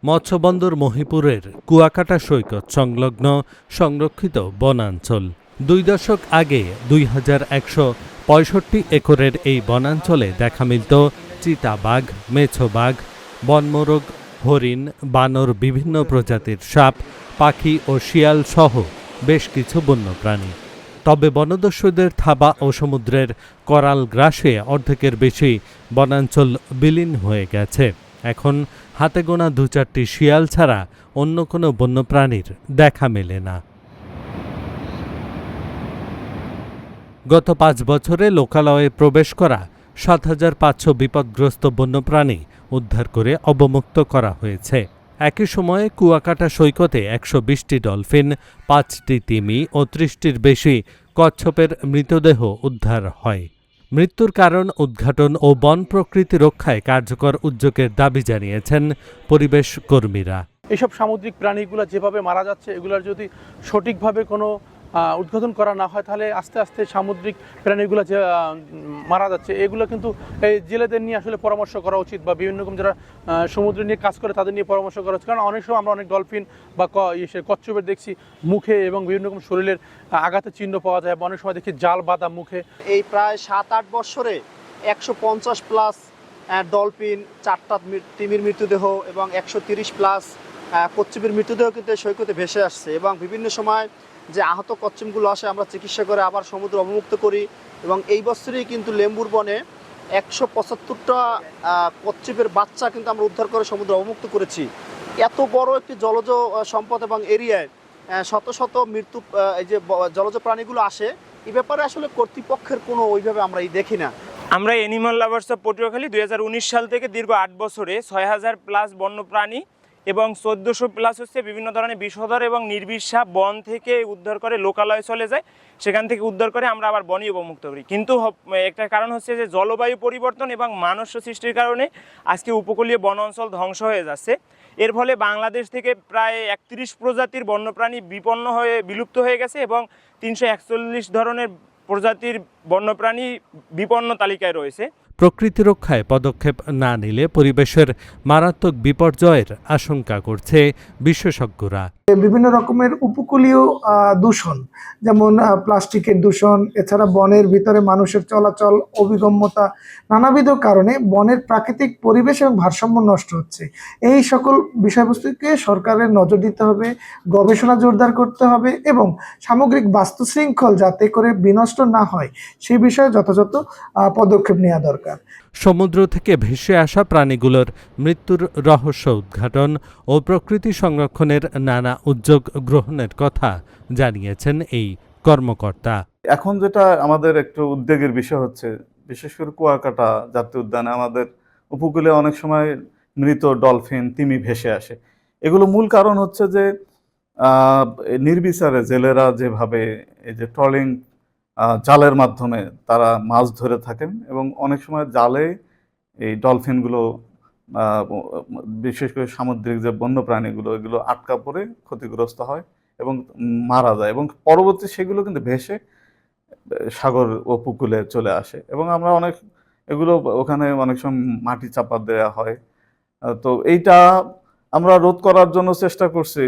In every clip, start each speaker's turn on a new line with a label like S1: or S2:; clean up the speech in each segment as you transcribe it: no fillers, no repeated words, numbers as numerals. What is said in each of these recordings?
S1: মৎস্যবন্দর মহিপুরের কুয়াকাটা সৈকত সংলগ্ন সংরক্ষিত বনাঞ্চল। 2 দশক আগে 2165 একরের এই বনাঞ্চলে দেখা মিলত চিতাবাঘ, মেছোবাঘ, বনমোরগ, হরিণ, বানর, বিভিন্ন প্রজাতির সাপ, পাখি ও শিয়াল সহ বেশ কিছু বন্যপ্রাণী। তবে বনদস্যুদের থাবা ও সমুদ্রের করাল গ্রাসে অর্ধেকের বেশি বনাঞ্চল বিলীন হয়ে গেছে। এখন হাতে গোনা 2-4টি শিয়াল ছাড়া অন্য কোনো বন্যপ্রাণীর দেখা মেলে না। গত 5 বছরে লোকালয়ে প্রবেশ করা ৭৫০০ বিপদগ্রস্ত বন্যপ্রাণী উদ্ধার করে অবমুক্ত করা হয়েছে। একই সময়ে কুয়াকাটা সৈকতে ১২০টি ডলফিন, 5টি তিমি ও 30টির বেশি কচ্ছপের মৃতদেহ উদ্ধার হয়। মৃত্যুর কারণ উদ্ঘাটন ও বন প্রকৃতি রক্ষায় কার্যকর উদ্যোগের দাবি জানিয়েছেন পরিবেশ কর্মীরা।
S2: এইসব সামুদ্রিক প্রাণীগুলো যেভাবে মারা যাচ্ছে, এগুলোর যদি সঠিকভাবে কোনো উদ্বোধন করা না হয়, তাহলে আস্তে আস্তে সামুদ্রিক প্রাণীগুলো যে মারা যাচ্ছে, এগুলো কিন্তু এই জেলেদের নিয়ে আসলে পরামর্শ করা উচিত, বা বিভিন্ন রকম যারা সমুদ্র নিয়ে কাজ করে তাদের নিয়ে পরামর্শ করা উচিত। কারণ অনেক সময় আমরা অনেক ডলফিন বা কচ্ছপের দেখছি মুখে এবং বিভিন্ন রকম শরীরের আঘাতের চিহ্ন পাওয়া যায়, বা অনেক সময় দেখি জাল বাঁধা মুখে।
S3: এই প্রায় 7-8 বছরে 150 প্লাস ডলফিন, 4টা তিমির মৃতদেহ এবং 130 প্লাস কচ্ছপের মৃতদেহ কিন্তু সৈকতে ভেসে আসছে। এবং বিভিন্ন সময় যে আহত কচ্ছপগুলো আসে আমরা চিকিৎসা করে আবার সমুদ্র অবমুক্ত করি। এবং এই বছরই কিন্তু লেম্বুর বনে 175টা কচ্ছপের বাচ্চা কিন্তু আমরা উদ্ধার করে সমুদ্র অবমুক্ত করেছি। এত বড় একটি জলজ সম্পদ এবং এরিয়ায় শত শত মৃত্যু এই যে জলজ প্রাণীগুলো আসে, এই ব্যাপারে আসলে কর্তৃপক্ষের কোনো ওইভাবে আমরা দেখি না।
S4: আমরা অ্যানিমাল লাভার্স অফ পটুয়াখালী 2019 সাল থেকে দীর্ঘ 8 বছরে 6000 প্লাস বন্যপ্রাণী এবং 1400 প্লাস হচ্ছে বিভিন্ন ধরনের বিষধর এবং নির্বিষ সাপ বন থেকে উদ্ধার করে লোকালয়ে চলে যায়, সেখান থেকে উদ্ধার করে আমরা আবার বনই অবমুক্ত করি। কিন্তু একটা কারণ হচ্ছে যে জলবায়ু পরিবর্তন এবং মানুষ সৃষ্টির কারণে আজকে উপকূলীয় বন অঞ্চল ধ্বংস হয়ে যাচ্ছে। এর ফলে বাংলাদেশ থেকে প্রায় 31 প্রজাতির বন্যপ্রাণী বিলুপ্ত হয়ে গেছে এবং 341 ধরনের প্রজাতির বন্যপ্রাণী বিপন্ন তালিকায় রয়েছে।
S1: প্রকৃতি রক্ষায় পদক্ষেপ না নিলে পরিবেশের মারাত্মক বিপর্যয়ের আশঙ্কা করছে বিশেষজ্ঞরা।
S5: বিভিন্ন রকমের উপকূলীয় দূষণ, যেমন প্লাস্টিকের দূষণ, এছাড়া বনের ভিতরে মানুষের চলাচল, অভিগম্যতা, নানাবিধ কারণে বনের প্রাকৃতিক পরিবেশ এবং ভারসাম্য নষ্ট হচ্ছে। এই সকল বিষয়বস্তুকে সরকারের নজর দিতে হবে, গবেষণা জোরদার করতে হবে এবং সামগ্রিক বাস্তু শৃঙ্খল যাতে করে বিনষ্ট না হয় সেই বিষয়ে যথাযথ পদক্ষেপ নেওয়া দরকার।
S1: সমুদ্র থেকে ভেসে আসা প্রাণীগুলোর মৃত্যুর রহস্য উদ্ঘাটন ও প্রকৃতি সংরক্ষণের নানা উদ্যোগ গ্রহণের কথা জানিয়েছেন এই কর্মকর্তা।
S6: এখন যেটা আমাদের একটু উদ্বেগের বিষয় হচ্ছে, বিশেষ করে কুয়াকাটা জাতীয় উদ্যানে আমাদের উপকূলে অনেক সময় মৃত ডলফিন, তিমি ভেসে আসে। এগুলো মূল কারণ হচ্ছে যে নির্বিচারে জেলেরা যেভাবে এই যে ট্রলিং জালের মাধ্যমে তারা মাছ ধরে থাকেন এবং অনেক সময় জালে এই ডলফিনগুলো বিশেষ করে সামুদ্রিক যে বন্যপ্রাণীগুলো এগুলো আটকা পড়ে ক্ষতিগ্রস্ত হয় এবং মারা যায়, এবং পরবর্তী সেগুলো কিন্তু ভেসে সাগর উপকূলে চলে আসে এবং আমরা এগুলো ওখানে অনেক সময় মাটি চাপা দেওয়া হয়। তো এইটা আমরা রোধ করার জন্য চেষ্টা করছি।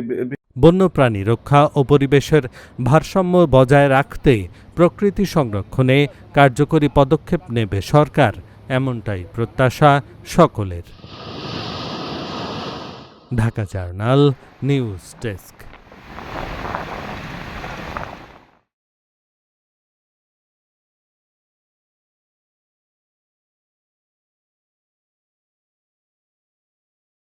S1: বন্যপ্রাণী রক্ষা ও পরিবেশের ভারসাম্য বজায় রাখতে প্রকৃতি সংরক্ষণে কার্যকরী পদক্ষেপ নেবে সরকার, এমনটাই প্রত্যাশা সকলের। Dhaka journal news desk.